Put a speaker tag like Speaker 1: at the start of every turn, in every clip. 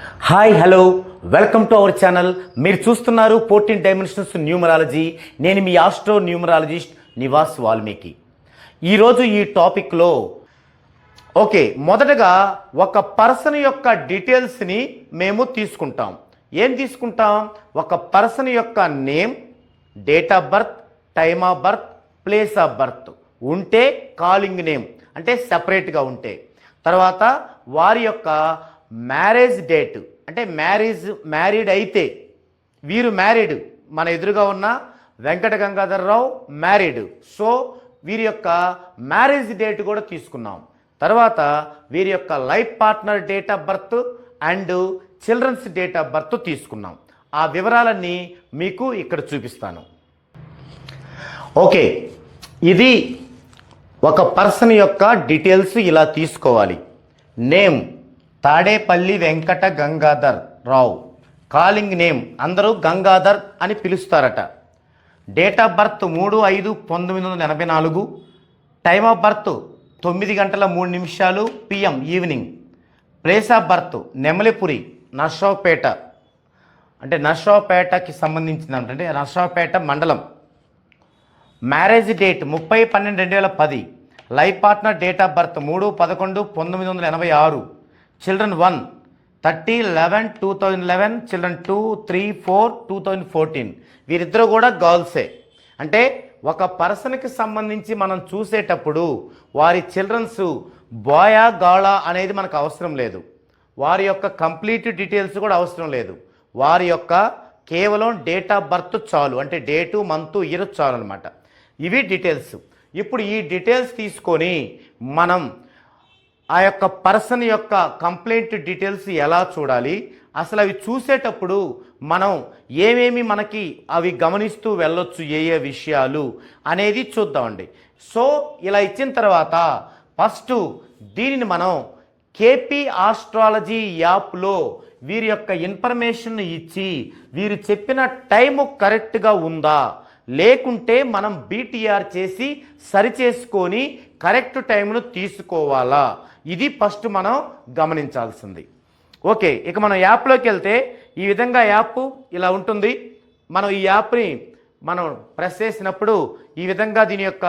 Speaker 1: Hi hello welcome to our channel. మీరు చూస్తున్నారు 14 dimensions numerology. నేను మీ ఆస్ట్రో న్యూమరాలజిస్ట్ నివాస్ వాల్మీకి. ఈరోజు ఈ టాపిక్లో మొదటగా ఒక పర్సన్ యొక్క డీటెయిల్స్ని మేము తీసుకుంటాం. ఏం తీసుకుంటాం? ఒక పర్సన్ యొక్క name, date of birth, time of birth, place of birth ఉంటే కాలింగ్ నేమ్ అంటే సపరేట్గా ఉంటే, తర్వాత వారి యొక్క మ్యారేజ్ డేట్ అంటే మ్యారీడ్ అయితే, వీరు మ్యారీడ్, మన ఎదురుగా ఉన్న వెంకట గంగాధరరావు మ్యారీడ్, సో వీరి యొక్క మ్యారేజ్ డేట్ కూడా తీసుకున్నాం. తర్వాత వీరి యొక్క life partner date of birth and childrens date of birth తీసుకున్నాం. ఆ వివరాలన్నీ మీకు ఇక్కడ చూపిస్తాను. ఇది ఒక పర్సన్ యొక్క డీటెయిల్స్ ఇలా తీసుకోవాలి. నేమ్ తాడేపల్లి వెంకట గంగాధర్ రావు, కాలింగ్ నేమ్ అందరూ గంగాధర్ అని పిలుస్తారట. Date of birth 3/5/1984, time of birth 9:03 PM evening. Place of birth Nemalipuri, Narasaraopet, అంటే నర్సరావుపేటకి సంబంధించిన అంటే నర్సరావుపేట మండలం. Marriage date 30/12/2010. Life partner date of birth 3/11/1986. Children 1 30/11/2011, children 2, 3, 4 2014. వీరిద్దరూ కూడా గర్ల్సే. అంటే ఒక పర్సన్కి సంబంధించి మనం చూసేటప్పుడు వారి చిల్డ్రన్స్ బాయా గాళా అనేది మనకు అవసరం లేదు. వారి యొక్క కంప్లీట్ డీటెయిల్స్ కూడా అవసరం లేదు. వారి యొక్క కేవలం డేట్ ఆఫ్ బర్త్ చాలు, అంటే డేటు, మంత్, ఇయర్ చాలు అనమాట. ఇవి డీటెయిల్స్. ఇప్పుడు ఈ డీటెయిల్స్ తీసుకొని మనం ఆ యొక్క పర్సన్ యొక్క కంప్లైంట్ డీటెయిల్స్ ఎలా చూడాలి, అసలు అవి చూసేటప్పుడు మనం ఏమేమి మనకి అవి గమనిస్తూ వెళ్ళొచ్చు, ఏ ఏ విషయాలు అనేది చూద్దామండి. సో ఇలా ఇచ్చిన తర్వాత ఫస్ట్ దీనిని మనం కేపీ ఆస్ట్రాలజీ యాప్లో వీరి యొక్క ఇన్ఫర్మేషన్ ఇచ్చి వీరు చెప్పిన టైము కరెక్ట్గా ఉందా, లేకుంటే మనం బీటీఆర్ చేసి సరిచేసుకొని కరెక్ట్ టైంను తీసుకోవాలా, ఇది ఫస్ట్ మనం గమనించాల్సింది. ఇక మనం యాప్లోకి వెళ్తే ఈ విధంగా యాప్ ఇలా ఉంటుంది. మనం ఈ యాప్ని మనం ప్రెస్ చేసినప్పుడు ఈ విధంగా దీని యొక్క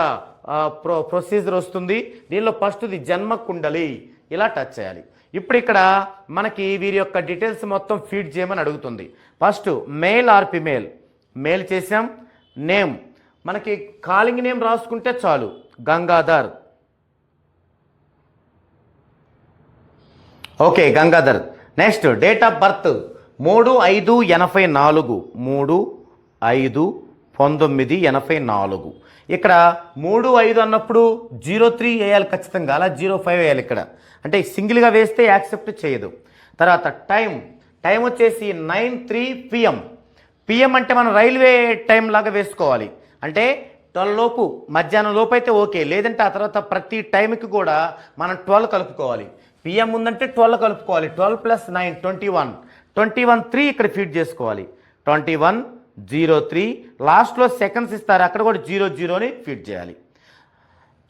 Speaker 1: ప్రొసీజర్ వస్తుంది. దీనిలో ఫస్ట్ది జన్మ కుండలి, ఇలా టచ్ చేయాలి. ఇప్పుడు ఇక్కడ మనకి వీరి యొక్క డీటెయిల్స్ మొత్తం ఫీడ్ చేయమని అడుగుతుంది. First male or female, male చేసాం. నేమ్ మనకి కాలింగ్ నేమ్ రాసుకుంటే చాలు, Gangadhar. Gangadhar. Next date of birth 3/5/84, 3/5/1984. ఇక్కడ 3/5 అన్నప్పుడు 03 వేయాలి ఖచ్చితంగా, అలా 05 వేయాలి ఇక్కడ, అంటే సింగిల్గా వేస్తే యాక్సెప్ట్ చేయదు. తర్వాత టైం వచ్చేసి 9:03 PM. PM అంటే మనం రైల్వే టైం లాగా వేసుకోవాలి, అంటే 12 లోపు, మధ్యాహ్నం లోపు అయితే లేదంటే ఆ తర్వాత ప్రతి టైంకి కూడా మనం 12 కలుపుకోవాలి. PM ఉందంటే 12 కలుపుకోవాలి. 12 + 9 21, 21:03 ఇక్కడ ఫీడ్ చేసుకోవాలి. 21:03 లాస్ట్లో సెకండ్స్ ఇస్తారు, అక్కడ కూడా 00 ఫీడ్ చేయాలి.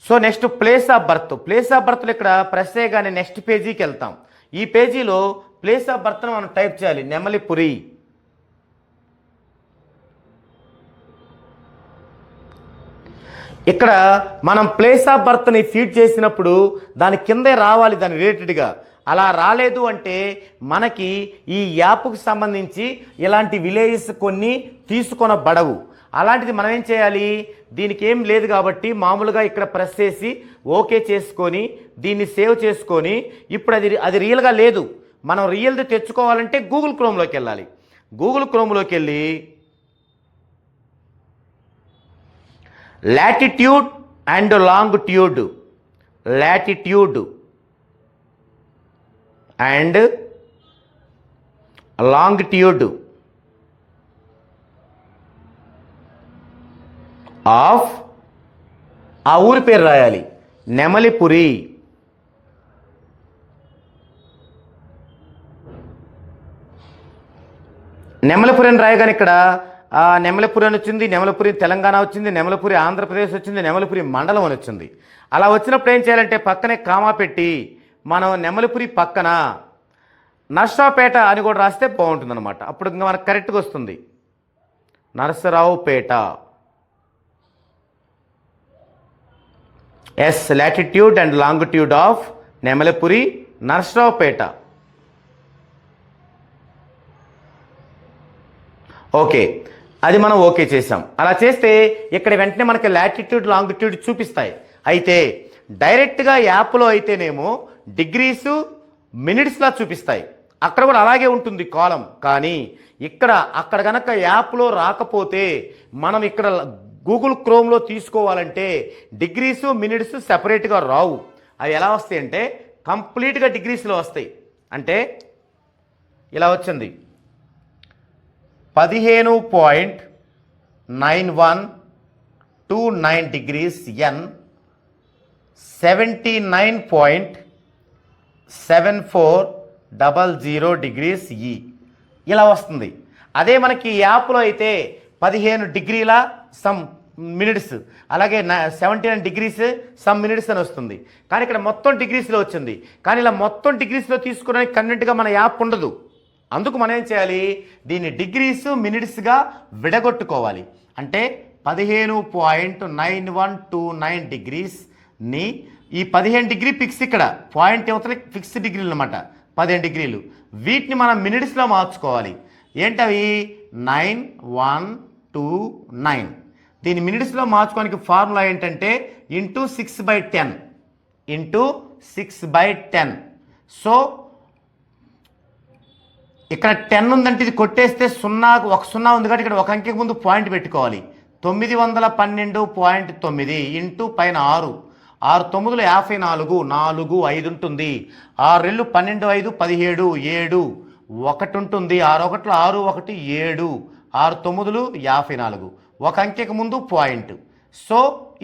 Speaker 1: సో నెక్స్ట్ ప్లేస్ ఆఫ్ బర్త్లో ఇక్కడ ప్రెస్ చేయగానే నెక్స్ట్ పేజీకి వెళ్తాం. ఈ పేజీలో ప్లేస్ ఆఫ్ బర్త్ను మనం టైప్ చేయాలి, నెమలిపురి. ఇక్కడ మనం ప్లేస్ ఆఫ్ బర్త్ని ఫీడ్ చేసినప్పుడు దాని కిందే రావాలి, దాని రిలేటెడ్గా. అలా రాలేదు అంటే మనకి ఈ యాప్కి సంబంధించి ఇలాంటి విలేజెస్ కొన్ని తీసుకొనబడవు. అలాంటిది మనం ఏం చేయాలి, దీనికి ఏం లేదు కాబట్టి మామూలుగా ఇక్కడ ప్రెస్ చేసి ఓకే చేసుకొని దీన్ని సేవ్ చేసుకొని, ఇప్పుడు అది రియల్గా లేదు, మనం రియల్ది తెచ్చుకోవాలంటే గూగుల్ క్రోమ్లోకి వెళ్ళాలి. గూగుల్ క్రోమ్లోకి వెళ్ళి latitude and longitude, latitude and longitude of, ఆ ఊరి పేరు రాయాలి, నెమలిపురి. నెమలిపురి అని రాయగానే ఇక్కడ నెమలిపురి అని వచ్చింది, నెమలిపురి తెలంగాణ వచ్చింది, నెమలిపురి ఆంధ్రప్రదేశ్ వచ్చింది, నెమలిపురి మండలం అని వచ్చింది. అలా వచ్చినప్పుడు ఏం చేయాలంటే పక్కనే కామా పెట్టి మనం నెమలిపురి పక్కన నర్సరావుపేట అని కూడా రాస్తే బాగుంటుంది అనమాట. అప్పుడు ఇంకా మనకు కరెక్ట్గా వస్తుంది. Narasaraopet. Yes, latitude and longitude of Nemalapuri Narasaraopet. Okay, అది మనం ఓకే చేసాం. అలా చేస్తే ఇక్కడ వెంటనే మనకి లాటిట్యూడ్ లాంగిట్యూడ్ చూపిస్తాయి. అయితే డైరెక్ట్గా యాప్లో అయితేనేమో డిగ్రీసు మినిట్స్లా చూపిస్తాయి, అక్కడ కూడా అలాగే ఉంటుంది కాలం. కానీ అక్కడ కనుక యాప్లో రాకపోతే మనం ఇక్కడ గూగుల్ క్రోమ్లో తీసుకోవాలంటే డిగ్రీసు మినిట్స్ సెపరేట్గా రావు. అవి ఎలా వస్తాయి అంటే కంప్లీట్గా డిగ్రీస్లో వస్తాయి. అంటే ఇలా వచ్చింది 15.9129 డిగ్రీస్ ఎన్, 79.7400 డిగ్రీస్ ఈ, ఇలా వస్తుంది. అదే మనకి యాప్లో అయితే 15 డిగ్రీల సమ్ మినిట్స్, అలాగే 79 డిగ్రీస్ సమ్ మినిట్స్ అని వస్తుంది. కానీ ఇక్కడ మొత్తం డిగ్రీస్లో వచ్చింది. కానీ ఇలా మొత్తం డిగ్రీస్లో తీసుకోవడానికి కన్వెంట్గా మన యాప్ ఉండదు. అందుకు మనం ఏం చేయాలి, దీన్ని డిగ్రీస్ మినిట్స్గా విడగొట్టుకోవాలి. అంటే 15.9129 డిగ్రీస్ని ఈ 15 డిగ్రీ ఫిక్స్, ఇక్కడ పాయింట్ అవతల ఫిక్స్ డిగ్రీలు అనమాట 15 డిగ్రీలు, వీటిని మనం మినిట్స్లో మార్చుకోవాలి. ఏంటవి 9129. దీన్ని మినిట్స్లో మార్చుకోవడానికి ఫార్ములా ఏంటంటే ఇంటూ 6/10 ఇంటూ 6/10. సో ఇక్కడ 10 ఉందంటే ఇది కొట్టేస్తే ఒక సున్నా ఉంది కాబట్టి ఇక్కడ ఒక అంకెకి ముందు పాయింట్ పెట్టుకోవాలి. 912.9 ఇంటూ పైన 6, 6 9 54, 4 5 ఉంటుంది. 6 2 12 5 17, 7 1 ఉంటుంది. 6 1 6 1 7, 6 9 54, ఒక అంకెకి ముందు పాయింట్. సో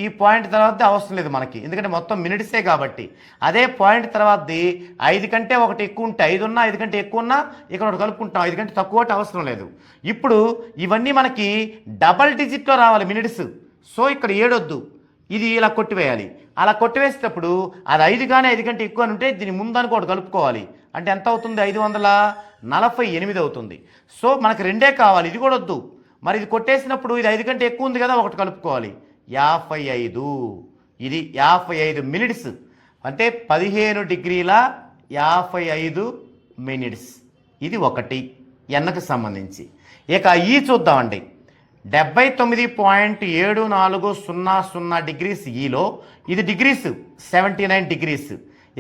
Speaker 1: ఈ పాయింట్ తర్వాత అవసరం లేదు మనకి, ఎందుకంటే మొత్తం మినిట్సే కాబట్టి. అదే పాయింట్ తర్వాతది 5 కంటే ఒకటి ఎక్కువ ఉంటే 5 ఉన్నా, 5 కంటే ఎక్కువ ఉన్నా ఇక్కడ ఒకటి కలుపుకుంటాం. 5 కంటే తక్కువ ఒకటి అవసరం లేదు. ఇప్పుడు ఇవన్నీ మనకి డబల్ డిజిట్లో రావాలి మినిట్స్. సో ఇక్కడ 7 వద్దు, ఇది ఇలా కొట్టివేయాలి. అలా కొట్టివేసేటప్పుడు అది 5 కానీ 5 కంటే ఎక్కువ అని ఉంటే దీని ముందానికి ఒకటి కలుపుకోవాలి. అంటే ఎంత అవుతుంది, 548 అవుతుంది. సో మనకు 2 కావాలి, ఇది కూడా వద్దు. మరి ఇది కొట్టేసినప్పుడు ఇది 5 కంటే ఎక్కువ ఉంది కదా, ఒకటి కలుపుకోవాలి. 55, ఇది 55 మినిట్స్. అంటే 15 డిగ్రీల 55 మినిట్స్. ఇది ఒకటి ఎన్నకు సంబంధించి. ఇక ఈ చూద్దామండి. 79.7400 డిగ్రీస్ ఈలో, ఇది డిగ్రీస్ 79 డిగ్రీస్.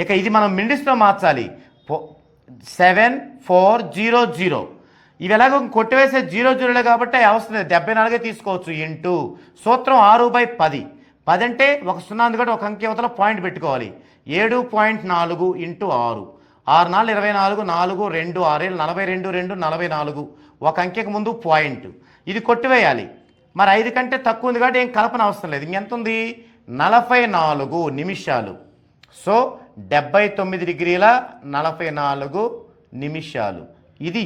Speaker 1: ఇక ఇది మనం మినిట్స్లో మార్చాలి. 7400. ఇవి ఎలాగో కొట్టివేసే 00 కాబట్టి అవసరం లేదు, 74 తీసుకోవచ్చు. ఇంటూ సూత్రం 6/10. 10 అంటే ఒక సున్నా ఉంది కాబట్టి ఒక అంకె అవతల పాయింట్ పెట్టుకోవాలి. 7.4 ఇంటూ 6, 6 4 24, 4 2 6 42, 2 44, ఒక అంకెకి ముందు పాయింట్. ఇది కొట్టివేయాలి. మరి 5 కంటే తక్కువ ఉంది కాబట్టి ఏం కలపన అవసరం లేదు. ఇంకెంత ఉంది, 44 నిమిషాలు. సో 79 డిగ్రీల 44 నిమిషాలు. ఇది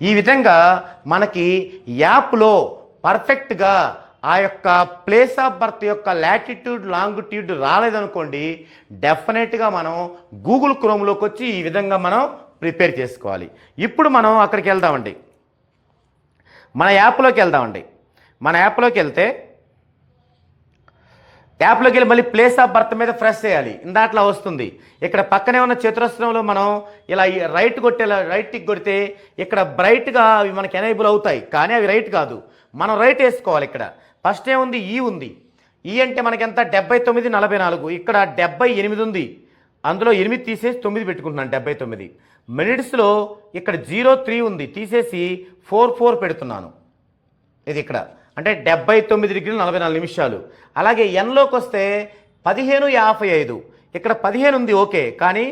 Speaker 1: ఈ విధంగా మనకి యాప్లో పర్ఫెక్ట్గా ఆ యొక్క ప్లేస్ ఆఫ్ బర్త్ యొక్క లాటిట్యూడ్ లాంగిట్యూడ్ రాలేదనుకోండి, డెఫినెట్గా మనం గూగుల్ క్రోమ్లోకి వచ్చి ఈ విధంగా మనం ప్రిపేర్ చేసుకోవాలి. ఇప్పుడు మనం అక్కడికి వెళ్దామండి, మన యాప్లోకి వెళ్దామండి. మన యాప్లోకి వెళ్తే యాప్లోకి వెళ్ళి మళ్ళీ ప్లేస్ ఆఫ్ బర్త్ మీద ప్రెస్ చేయాలి. ఇందాట్లా వస్తుంది. ఇక్కడ పక్కనే ఉన్న చతురస్రంలో మనం ఇలా రైట్కి కొడితే ఇక్కడ బ్రైట్గా అవి మనకి ఎనేబుల్ అవుతాయి, కానీ అవి రైట్ కాదు, మనం రైట్ వేసుకోవాలి. ఇక్కడ ఫస్ట్ ఏముంది, ఈ ఉంది. ఈ అంటే మనకి ఎంత, 79.44. ఇక్కడ 78 ఉంది, అందులో 8 తీసేసి 9 పెట్టుకుంటున్నాను. 79 మినిట్స్లో ఇక్కడ 03 ఉంది, తీసేసి 44 పెడుతున్నాను. ఇది ఇక్కడ అంటే 79 డిగ్రీలు 44 నిమిషాలు. అలాగే ఎన్లోకి వస్తే 15:55. ఇక్కడ 15 ఉంది, ఓకే, కానీ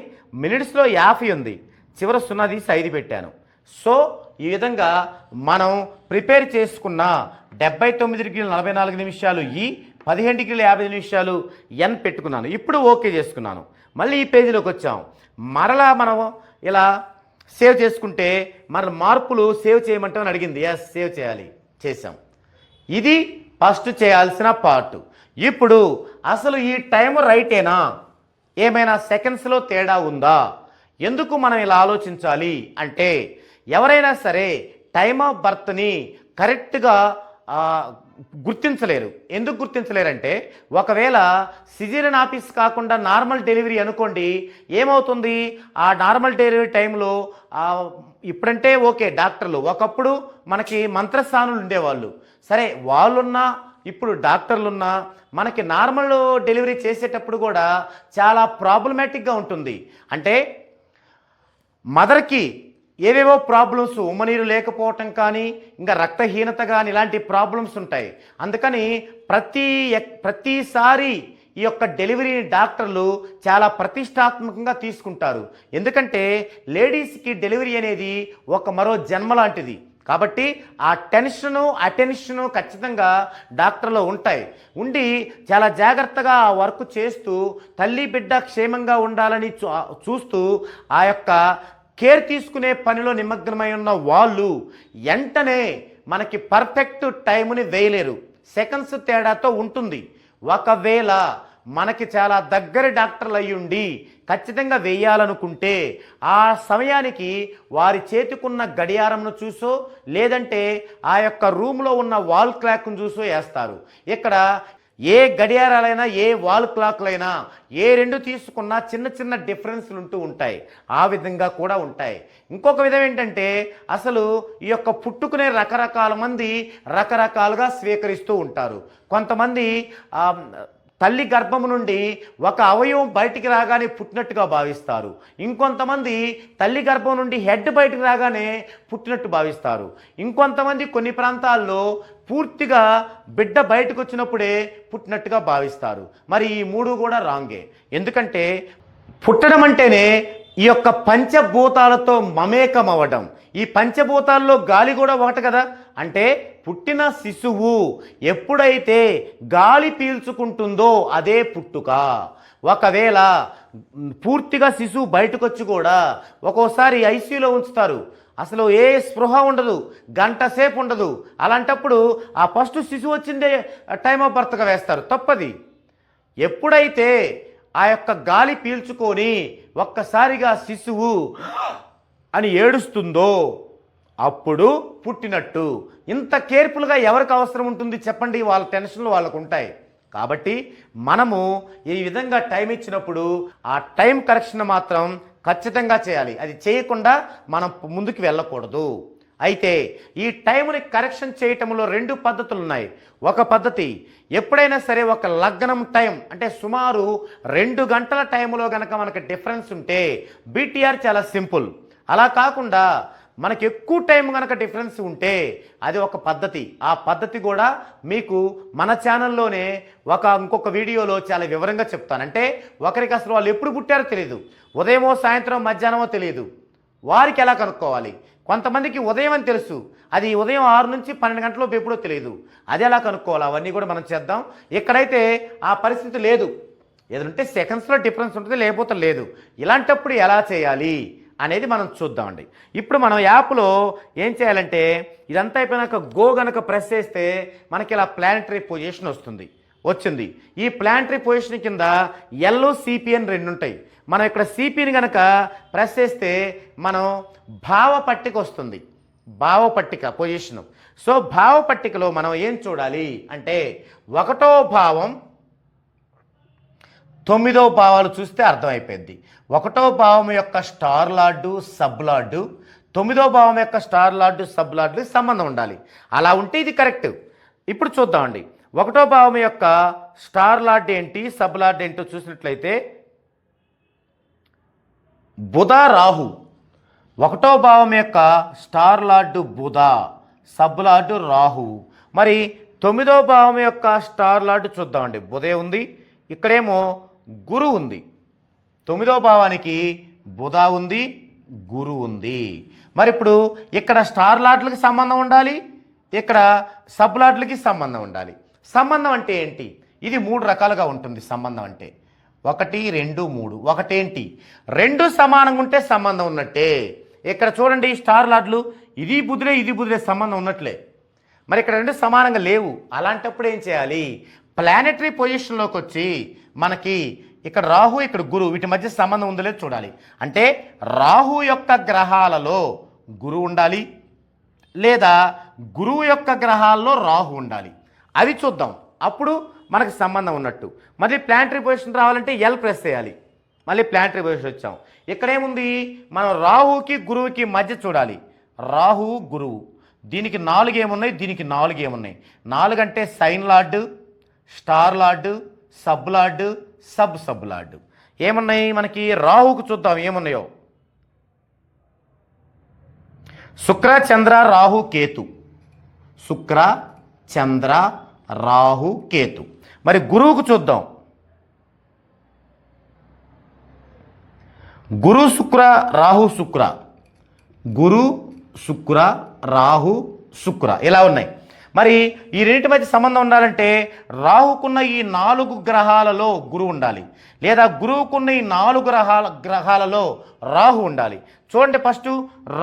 Speaker 1: మినిట్స్లో 50 ఉంది, చివర 0 తీసి 5 పెట్టాను. సో ఈ విధంగా మనం ప్రిపేర్ చేసుకున్న 79 డిగ్రీలు 44 నిమిషాలు 15 డిగ్రీలు 50 నిమిషాలు ఎన్ పెట్టుకున్నాను. ఇప్పుడు ఓకే చేసుకున్నాను. మళ్ళీ ఈ పేజీలోకి వచ్చాం. మరలా మనం ఇలా సేవ్ చేసుకుంటే మన మార్పులు సేవ్ చేయమంటామని అడిగింది. ఎస్, సేవ్ చేయాలి, చేసాం. ఇది ఫస్ట్ చేయాల్సిన పార్ట్. ఇప్పుడు అసలు ఈ టైం రైటేనా, ఏమైనా సెకండ్స్లో తేడా ఉందా, ఎందుకు మనం ఇలా ఆలోచించాలి అంటే, ఎవరైనా సరే టైమ్ ఆఫ్ బర్త్ని కరెక్ట్గా గుర్తించలేరు. ఎందుకు గుర్తించలేరంటే, ఒకవేళ సిజేరియన్ ఆఫీస్ కాకుండా నార్మల్ డెలివరీ అనుకోండి, ఏమవుతుంది? ఆ నార్మల్ డెలివరీ టైంలో ఇప్పుడంటే ఓకే డాక్టర్లు, ఒకప్పుడు మనకి మంత్రస్థానులు ఉండేవాళ్ళు. సరే వాళ్ళున్నా ఇప్పుడు డాక్టర్లున్నా మనకి నార్మల్ డెలివరీ చేసేటప్పుడు కూడా చాలా ప్రాబ్లమాటిక్గా ఉంటుంది. అంటే మదర్కి ఏవేవో ప్రాబ్లమ్స్, ఉమ్మనీరు లేకపోవటం కానీ, ఇంకా రక్తహీనత కానీ ఇలాంటి ప్రాబ్లమ్స్ ఉంటాయి. అందుకని ప్రతిసారి ఈ యొక్క డెలివరీని డాక్టర్లు చాలా ప్రతిష్టాత్మకంగా తీసుకుంటారు. ఎందుకంటే లేడీస్కి డెలివరీ అనేది ఒక మరో జన్మ లాంటిది. కాబట్టి ఆ టెన్షను అటెన్షను ఖచ్చితంగా డాక్టర్లో ఉంటాయి. ఉండి చాలా జాగ్రత్తగా ఆ వర్క్ చేస్తూ తల్లి బిడ్డ క్షేమంగా ఉండాలని చూస్తూ ఆ యొక్క కేర్ తీసుకునే పనిలో నిమగ్నమై ఉన్న వాళ్ళు వెంటనే మనకి పర్ఫెక్ట్ టైంని వేయలేరు. సెకండ్స్ తేడాతో ఉంటుంది. ఒకవేళ మనకి చాలా దగ్గర డాక్టర్లు అయ్యుండి ఖచ్చితంగా వేయాలనుకుంటే ఆ సమయానికి వారి చేతికున్న గడియారంను చూసో లేదంటే ఆ యొక్క రూమ్లో ఉన్న వాల్ క్లాక్ను చూసో వేస్తారు. ఇక్కడ ఏ గడియారాలైనా ఏ వాల్ క్లాక్లైనా ఏ రెండు తీసుకున్నా చిన్న చిన్న డిఫరెన్స్లు ఉంటూ ఉంటాయి. ఆ విధంగా కూడా ఉంటాయి. ఇంకొక విధం ఏంటంటే, అసలు ఈ యొక్క పుట్టుకునే రకరకాల మంది రకరకాలుగా స్వీకరిస్తూ ఉంటారు. కొంతమంది తల్లి గర్భము నుండి ఒక అవయవం బయటికి రాగానే పుట్టినట్టుగా భావిస్తారు. ఇంకొంతమంది తల్లి గర్భం నుండి హెడ్ బయటికి రాగానే పుట్టినట్టు భావిస్తారు. ఇంకొంతమంది కొన్ని ప్రాంతాల్లో పూర్తిగా బిడ్డ బయటకు వచ్చినప్పుడే పుట్టినట్టుగా భావిస్తారు. మరి ఈ మూడు కూడా రాంగే. ఎందుకంటే పుట్టడం అంటేనే ఈ యొక్క పంచభూతాలతో మమేకం అవ్వడం. ఈ పంచభూతాల్లో గాలి కూడా ఒకటి కదా. అంటే పుట్టిన శిశువు ఎప్పుడైతే గాలి పీల్చుకుంటుందో అదే పుట్టుక. ఒకవేళ పూర్తిగా శిశువు బయటకు వచ్చి కూడా ఒక్కోసారి ఐసీయూలో ఉంచుతారు, అసలు ఏ స్పృహ ఉండదు, గంట సేపు ఉండదు. అలాంటప్పుడు ఆ ఫస్ట్ శిశువు వచ్చిందే టైమ్ ఆఫ్ బర్త్గా వేస్తారు. తప్పది. ఎప్పుడైతే ఆ యొక్క గాలి పీల్చుకొని ఒక్కసారిగా శిశువు అని ఏడుస్తుందో అప్పుడు పుట్టినట్టు. ఇంత కేర్ఫుల్గా ఎవరికి అవసరం ఉంటుంది చెప్పండి? వాళ్ళ టెన్షన్లు వాళ్ళకు ఉంటాయి. కాబట్టి మనము ఈ విధంగా టైం ఇచ్చినప్పుడు ఆ టైం కరెక్షన్ మాత్రం ఖచ్చితంగా చేయాలి. అది చేయకుండా మనం ముందుకు వెళ్ళకూడదు. అయితే ఈ టైంని కరెక్షన్ చేయటంలో రెండు పద్ధతులు ఉన్నాయి. ఒక పద్ధతి, ఎప్పుడైనా సరే ఒక లగ్నం టైం అంటే సుమారు 2 గంటల టైంలో కనుక మనకు డిఫరెన్స్ ఉంటే బీటీఆర్ చాలా సింపుల్. అలా కాకుండా మనకి ఎక్కువ టైం కనుక డిఫరెన్స్ ఉంటే అది ఒక పద్ధతి. ఆ పద్ధతి కూడా మీకు మన ఛానల్లోనే ఇంకొక వీడియోలో చాలా వివరంగా చెప్తాను. అంటే ఒకరికి అసలు వాళ్ళు ఎప్పుడు పుట్టారో తెలియదు, ఉదయమో సాయంత్రం మధ్యాహ్నమో తెలియదు, వారికి ఎలా కనుక్కోవాలి. కొంతమందికి ఉదయం అని తెలుసు, అది ఉదయం 6 నుంచి 12 గంటలకు ఎప్పుడో తెలియదు, అది ఎలా కనుక్కోవాలి. అవన్నీ కూడా మనం చేద్దాం. ఇక్కడైతే ఆ పరిస్థితి లేదు. ఏదంటే సెకండ్స్లో డిఫరెన్స్ ఉంటుంది, లేకపోతే లేదు. ఇలాంటప్పుడు ఎలా చేయాలి అనేది మనం చూద్దామండి. ఇప్పుడు మనం యాప్లో ఏం చేయాలంటే, ఇదంతా అయిపోయినాక గో గనక ప్రెస్ చేస్తే మనకి ఇలా ప్లానటరీ పొజిషన్ వచ్చింది. ఈ ప్లానటరీ పొజిషన్ కింద ఎల్లో సిపిఎన్ 2 ఉంటాయి. మనం ఇక్కడ సిపిని కనుక ప్రెస్ చేస్తే మనం భావపట్టిక వస్తుంది. భావపట్టిక పొజిషను. సో భావపట్టికలో మనం ఏం చూడాలి అంటే, 1వ భావం 9వ భావాలు చూస్తే అర్థమైపోయింది. 1వ భావం యొక్క స్టార్ లార్డు సబ్ లార్డు, 9వ భావం యొక్క స్టార్ లార్డు సబ్ లార్డు సంబంధం ఉండాలి. అలా ఉంటే ఇది కరెక్ట్. ఇప్పుడు చూద్దామండి, 1వ భావం యొక్క స్టార్ లార్డ్ ఏంటి, సబ్ లార్డ్ ఏంటో చూసినట్లయితే బుధ రాహు. 1వ భావం యొక్క స్టార్ లార్డు బుధ, సబ్ లార్డు రాహు. మరి 9వ భావం యొక్క స్టార్ లార్డు చూద్దామండి. బుధే ఉంది, ఇక్కడేమో గురు ఉంది. 9వ భావానికి బుధ ఉంది, గురు ఉంది. మరి ఇప్పుడు ఇక్కడ స్టార్ లార్డ్లకి సంబంధం ఉండాలి, ఇక్కడ సబ్ లార్డ్లకి సంబంధం ఉండాలి. సంబంధం అంటే ఏంటి? ఇది 3 రకాలుగా ఉంటుంది సంబంధం అంటే. 1, 2, 3. ఒకటేంటి, 2 సమానంగా ఉంటే సంబంధం ఉన్నట్టే. ఇక్కడ చూడండి, స్టార్ లార్డ్లు ఇది బుధుడే ఇది బుధుడే సంబంధం ఉన్నట్లే. మరి ఇక్కడ 2 సమానంగా లేవు. అలాంటప్పుడు ఏం చేయాలి? ప్లానెటరీ పొజిషన్లోకి వచ్చి మనకి ఇక్కడ రాహు, ఇక్కడ గురువు, వీటి మధ్య సంబంధం ఉందో లేదో చూడాలి. అంటే రాహు యొక్క గ్రహాలలో గురువు ఉండాలి, లేదా గురువు యొక్క గ్రహాల్లో రాహు ఉండాలి. అది చూద్దాం, అప్పుడు మనకు సంబంధం ఉన్నట్టు. మళ్ళీ ప్లానటరీ పొజిషన్ రావాలంటే ఎల్ ప్రెస్ చేయాలి. మళ్ళీ ప్లానటరీ పొజిషన్ వచ్చాం. ఇక్కడేముంది, మనం రాహుకి గురువుకి మధ్య చూడాలి. రాహు గురువు, దీనికి 4 ఏమున్నాయి, దీనికి 4 ఏమున్నాయి. 4 అంటే sign lord, star lord, sub lord, sub lord. ఏమున్నాయి మనకి? రాహుకు చూద్దాం ఏమున్నాయో. శుక్ర, చంద్ర, రాహు, కేతు. శుక్ర, చంద్ర, రాహు, కేతు. మరి గురువుకు చూద్దాం. గురు, శుక్ర, రాహు, శుక్ర. గురు, శుక్ర, రాహు, శుక్ర ఇలా ఉన్నాయి. మరి ఈ రెండింటి మధ్య సంబంధం ఉండాలంటే రాహుకున్న ఈ 4 గ్రహాలలో గురువు ఉండాలి, లేదా గురువుకున్న ఈ 4 గ్రహాలలో రాహు ఉండాలి. చూడండి, ఫస్ట్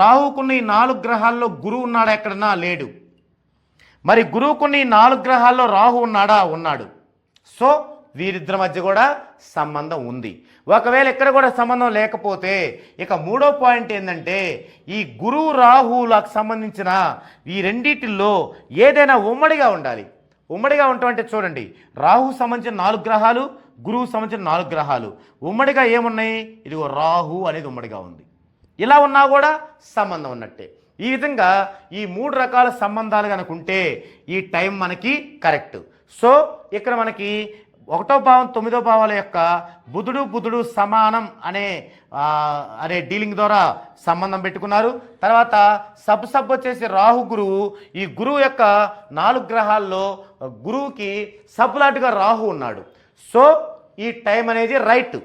Speaker 1: రాహుకున్న ఈ 4 గ్రహాల్లో గురువు ఉన్నాడా? ఎక్కడన్నా లేడు. మరి గురువుకున్న ఈ 4 గ్రహాల్లో రాహు ఉన్నాడా? ఉన్నాడు. సో వీరిద్దరి మధ్య కూడా సంబంధం ఉంది. ఒకవేళ ఇక్కడ కూడా సంబంధం లేకపోతే ఇక 3వ పాయింట్ ఏంటంటే ఈ గురువు రాహులకు సంబంధించిన ఈ రెండిటిల్లో ఏదైనా ఉమ్మడిగా ఉండాలి. ఉమ్మడిగా ఉంటామంటే చూడండి, రాహు సంబంధించిన 4 గ్రహాలు, గురువు సంబంధించిన 4 గ్రహాలు ఉమ్మడిగా ఏమున్నాయి? ఇదిగో రాహు అనేది ఉమ్మడిగా ఉంది. ఇలా ఉన్నా కూడా సంబంధం ఉన్నట్టే. ఈ విధంగా ఈ 3 రకాల సంబంధాలు కనుక ఉంటే ఈ టైం మనకి కరెక్ట్. సో ఇక్కడ మనకి 1వ భావం 9వ భావాల యొక్క బుధుడు సమానం అనే డీలింగ్ ద్వారా సంబంధం పెట్టుకున్నారు. తర్వాత సబ్ వచ్చేసి రాహు గురువు. ఈ గురువు యొక్క 4 గ్రహాల్లో గురువుకి సబ్లాట్గా రాహు ఉన్నాడు. సో ఈ టైం అనేది రైట్,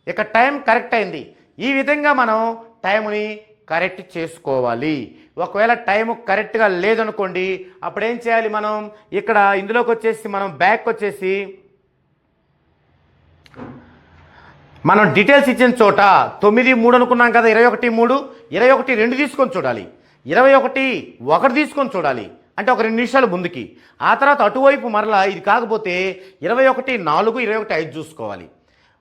Speaker 1: ఇక టైం కరెక్ట్ అయింది. ఈ విధంగా మనం టైంని కరెక్ట్ చేసుకోవాలి. ఒకవేళ టైం కరెక్ట్గా లేదనుకోండి, అప్పుడు ఏం చేయాలి? మనం ఇక్కడ ఇందులోకి వచ్చేసి మనం బ్యాక్ వచ్చేసి మనం డీటెయిల్స్ ఇచ్చిన చోట 9, 3 అనుకున్నాం కదా, 21, 3, 21, 2 తీసుకొని చూడాలి, 21, 1 తీసుకొని చూడాలి. అంటే ఒక 2 నిమిషాలు ముందుకి. ఆ తర్వాత అటువైపు మరలా ఇది కాకపోతే 21, 4, 21, 5 చూసుకోవాలి.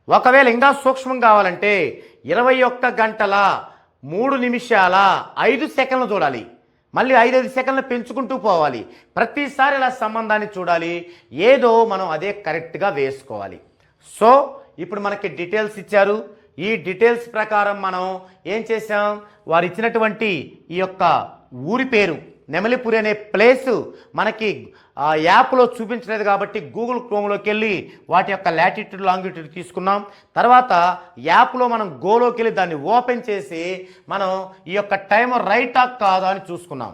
Speaker 1: ఒకవేళ ఇంకా సూక్ష్మం కావాలంటే 21 గంటల 3 నిమిషాల 5 సెకండ్లు చూడాలి. మళ్ళీ 5 సెకండ్లు పెంచుకుంటూ పోవాలి. ప్రతిసారి ఇలా సంబంధాన్ని చూడాలి, ఏదో మనం అదే కరెక్ట్గా వేసుకోవాలి. సో ఇప్పుడు మనకి డీటెయిల్స్ ఇచ్చారు. ఈ డీటెయిల్స్ ప్రకారం మనం ఏం చేసాం? వారు ఇచ్చినటువంటి ఈ యొక్క ఊరి పేరు నెమలిపురి అనే ప్లేసు మనకి యాప్లో చూపించలేదు కాబట్టి గూగుల్ క్రోమ్లోకి వెళ్ళి వాటి యొక్క లాటిట్యూడ్ లాంగిట్యూడ్ తీసుకున్నాం. తర్వాత యాప్లో మనం గోలోకి వెళ్ళి దాన్ని ఓపెన్ చేసి మనం ఈ యొక్క టైం రైటా కాదా అని చూసుకున్నాం.